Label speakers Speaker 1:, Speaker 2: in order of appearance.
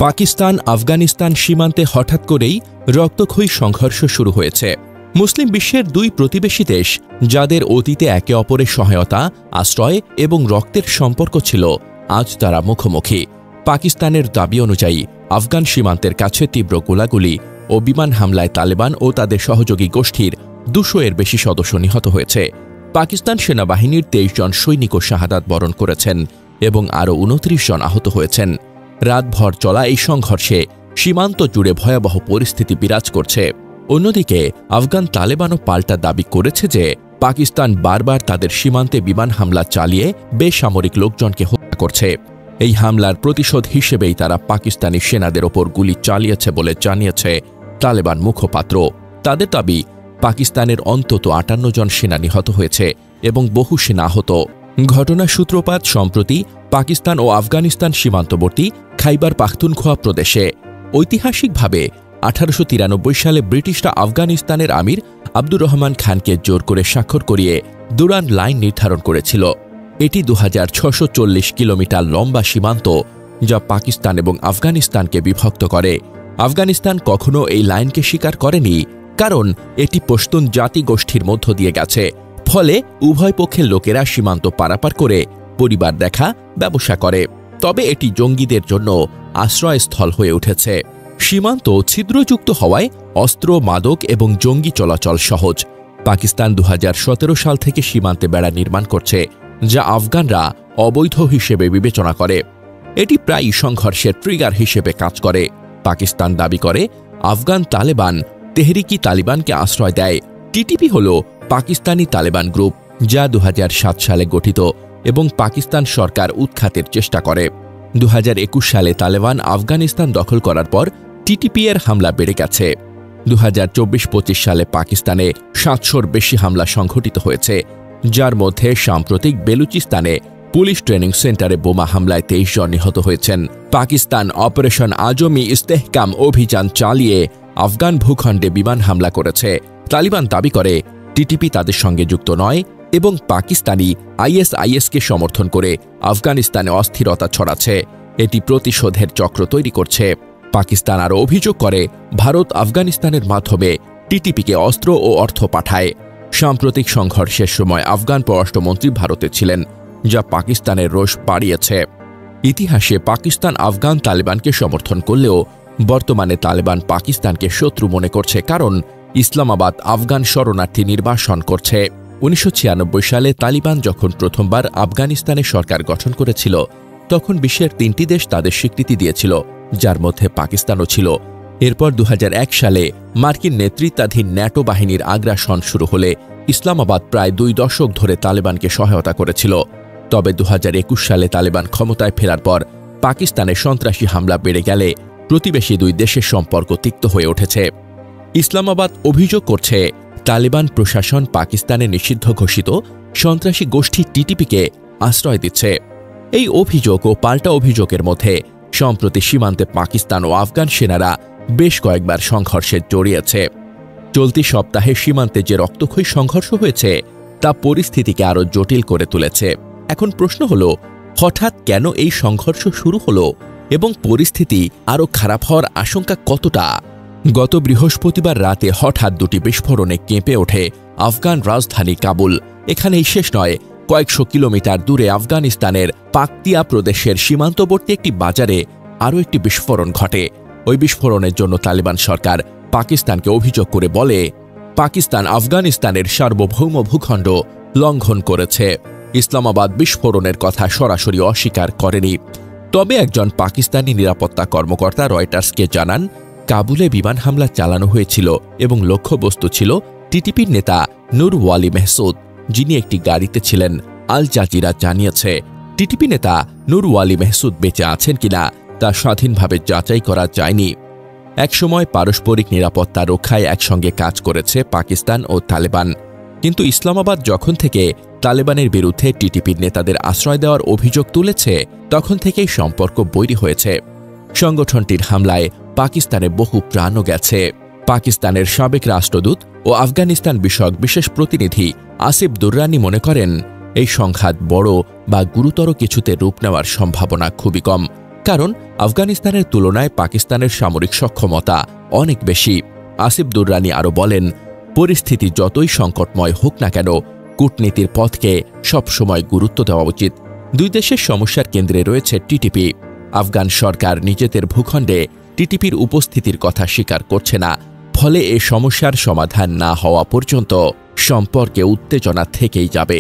Speaker 1: পাকিস্তান আফগানিস্তান সীমান্তে হঠাৎ করেই রক্তক্ষয়ী সংঘর্ষ শুরু হয়েছে। মুসলিম বিশ্বের দুই প্রতিবেশী দেশ, যাদের অতীতে একে অপরের সহায়তা, আশ্রয় এবং রক্তের সম্পর্ক ছিল, আজ তারা মুখোমুখি। পাকিস্তানের দাবি অনুযায়ী আফগান সীমান্তের কাছে তীব্র গোলাগুলি ও বিমান হামলায় তালেবান ও তাদের সহযোগী গোষ্ঠীর ২০০-এর বেশি সদস্য নিহত হয়েছে। পাকিস্তান সেনাবাহিনীর ২৩ জন সৈনিকও শাহাদাত বরণ করেছেন এবং আরও ২৯ জন আহত হয়েছেন। রাতভর চলা এই সংঘর্ষে সীমান্ত জুড়ে ভয়াবহ পরিস্থিতি বিরাজ করছে। অন্যদিকে আফগান তালেবানও পাল্টা দাবি করেছে যে পাকিস্তান বারবার তাদের সীমান্তে বিমান হামলা চালিয়ে বেসামরিক লোকজনকে হত্যা করছে। এই হামলার প্রতিশোধ হিসেবেই তারা পাকিস্তানি সেনাদের ওপর গুলি চালিয়েছে বলে জানিয়েছে তালেবান মুখপাত্র। তাদের দাবি, পাকিস্তানের অন্তত ৫৮ জন সেনা নিহত হয়েছে এবং বহু সেনা আহত। ঘটনার সূত্রপাত সম্প্রতি পাকিস্তান ও আফগানিস্তান সীমান্তবর্তী খাইবার পাখতুনখোয়া প্রদেশে। ঐতিহাসিকভাবে ১৮৯৩ সালে ব্রিটিশরা আফগানিস্তানের আমির আব্দুর রহমান খানকে জোর করে স্বাক্ষর করিয়ে দুরান লাইন নির্ধারণ করেছিল। এটি ২৬৪০ কিলোমিটার লম্বা সীমান্ত, যা পাকিস্তান এবং আফগানিস্তানকে বিভক্ত করে। আফগানিস্তান কখনো এই লাইনকে স্বীকার করেনি, কারণ এটি পশতুন জাতিগোষ্ঠীর মধ্য দিয়ে গেছে। ফলে উভয় পক্ষের লোকেরা সীমান্ত পারাপার করে পরিবার দেখা, ব্যবসা করে। তবে এটি জঙ্গিদের জন্য আশ্রয়স্থল হয়ে উঠেছে। সীমান্ত ছিদ্রযুক্ত হওয়ায় অস্ত্র, মাদক এবং জঙ্গি চলাচল সহজ। পাকিস্তান ২০১৭ সাল থেকে সীমান্তে বেড়া নির্মাণ করছে, যা আফগানরা অবৈধ হিসেবে বিবেচনা করে। এটি প্রায়ই সংঘর্ষের ট্রিগার হিসেবে কাজ করে। পাকিস্তান দাবি করে আফগান তালেবান তেহরিকি তালিবানকে আশ্রয় দেয়। টিটিপি হল পাকিস্তানি তালেবান গ্রুপ, যা ২০০৭ সালে গঠিত এবং পাকিস্তান সরকার উৎখাতের চেষ্টা করে। ২০২১ সালে তালেবান আফগানিস্তান দখল করার পর টিটিপি এর হামলা বেড়ে গেছে। ২০২৪-২৫ সালে পাকিস্তানে ৭০০-র বেশি হামলা সংঘটিত হয়েছে, যার মধ্যে সাম্প্রতিক বেলুচিস্তানে পুলিশ ট্রেনিং সেন্টারে বোমা হামলায় ২৩ জন নিহত হয়েছেন। পাকিস্তান অপারেশন আজমি ইস্তেহকাম অভিযান চালিয়ে আফগান ভূখণ্ডে বিমান হামলা করেছে। তালিবান দাবি করে টিটিপি তাদের সঙ্গে যুক্ত নয় এবং পাকিস্তানি আইএসআইএসকে সমর্থন করে আফগানিস্তানে অস্থিরতা ছড়াচ্ছে। এটি প্রতিশোধের চক্র তৈরি করছে। পাকিস্তান আরও অভিযোগ করে ভারত আফগানিস্তানের মাধ্যমে টিটিপিকে অস্ত্র ও অর্থ পাঠায়। সাম্প্রতিক সংঘর্ষের সময় আফগান পররাষ্ট্রমন্ত্রী ভারতে ছিলেন, যা পাকিস্তানের রোষ বাড়িয়েছে। ইতিহাসে পাকিস্তান আফগান তালেবানকে সমর্থন করলেও বর্তমানে তালেবান পাকিস্তানকে শত্রু মনে করছে, কারণ ইসলামাবাদ আফগান শরণার্থী নির্বাসন করছে। ১৯৯৬ সালে তালিবান যখন প্রথমবার আফগানিস্তানে সরকার গঠন করেছিল, তখন বিশ্বের ৩টি দেশ তাদের স্বীকৃতি দিয়েছিল, যার মধ্যে পাকিস্তানও ছিল। এরপর ২০০১ সালে মার্কিন নেতৃত্বাধীন ন্যাটো বাহিনীর আগ্রাসন শুরু হলে ইসলামাবাদ প্রায় ২ দশক ধরে তালেবানকে সহায়তা করেছিল। তবে ২০২১ সালে তালেবান ক্ষমতায় ফেরার পর পাকিস্তানে সন্ত্রাসী হামলা বেড়ে গেলে প্রতিবেশী দুই দেশের সম্পর্ক তিক্ত হয়ে উঠেছে। ইসলামাবাদ অভিযোগ করছে তালেবান প্রশাসন পাকিস্তানে নিষিদ্ধ ঘোষিত সন্ত্রাসী গোষ্ঠী টিটিপিকে আশ্রয় দিচ্ছে। এই অভিযোগ ও পাল্টা অভিযোগের মধ্যে সম্প্রতি সীমান্তে পাকিস্তান ও আফগান সেনারা বেশ কয়েকবার সংঘর্ষে জড়িয়েছে। চলতি সপ্তাহে সীমান্তে যে রক্তক্ষয়ী সংঘর্ষ হয়েছে, তা পরিস্থিতিকে আরও জটিল করে তুলেছে। এখন প্রশ্ন হল, হঠাৎ কেন এই সংঘর্ষ শুরু হলো এবং পরিস্থিতি আরও খারাপ হওয়ার আশঙ্কা কতটা? গত বৃহস্পতিবার রাতে হঠাৎ দুটি বিস্ফোরণে কেঁপে ওঠে আফগান রাজধানী কাবুল। এখানেই শেষ নয়, কয়েকশো কিলোমিটার দূরে আফগানিস্তানের পাকতিয়া প্রদেশের সীমান্তবর্তী একটি বাজারে আরও একটি বিস্ফোরণ ঘটে। ওই বিস্ফোরণের জন্য তালেবান সরকার পাকিস্তানকে অভিযোগ করে বলে, পাকিস্তান আফগানিস্তানের সার্বভৌম ভূখণ্ড লঙ্ঘন করেছে। ইসলামাবাদ বিস্ফোরণের কথা সরাসরি অস্বীকার করেনি। তবে একজন পাকিস্তানি নিরাপত্তা কর্মকর্তা রয়টার্সকে জানান, কাবুলে বিমান হামলা চালানো হয়েছিল এবং লক্ষ্যবস্তু ছিল টিটিপির নেতা নূর ওয়ালি মেহসুদ, যিনি একটি গাড়িতে ছিলেন। আল জাজিরা জানিয়েছে, টিটিপি নেতা নূর ওয়ালি মেহসুদ বেঁচে আছেন কিনা তা স্বাধীনভাবে যাচাই করা যায়নি। একসময় পারস্পরিক নিরাপত্তা রক্ষায় একসঙ্গে কাজ করেছে পাকিস্তান ও তালেবান, কিন্তু ইসলামাবাদ যখন থেকে তালেবানের বিরুদ্ধে টিটিপির নেতাদের আশ্রয় দেওয়ার অভিযোগ তুলেছে, তখন থেকেই সম্পর্ক বৈরী হয়েছে। সংগঠনটির হামলায় পাকিস্তানে বহু প্রাণও গেছে। পাকিস্তানের সাবেক রাষ্ট্রদূত ও আফগানিস্তান বিষয়ক বিশেষ প্রতিনিধি আসিফ দুররানি মনে করেন, এই সংঘাত বড় বা গুরুতর কিছুতে রূপ নেওয়ার সম্ভাবনা খুবই কম। কারণ আফগানিস্তানের তুলনায় পাকিস্তানের সামরিক সক্ষমতা অনেক বেশি। আসিফ দুররানি আরও বলেন, পরিস্থিতি যতই সংকটময় হোক না কেন, কূটনীতির পথকে সবসময় গুরুত্ব দেওয়া উচিত। দুই দেশের সমস্যার কেন্দ্রে রয়েছে টিটিপি। আফগান সরকার নিজেদের ভূখণ্ডে টিটিপির উপস্থিতির কথা স্বীকার করছে না, ফলে এ সমস্যার সমাধান না হওয়া পর্যন্ত সম্পর্কে উত্তেজনা থেকেই যাবে।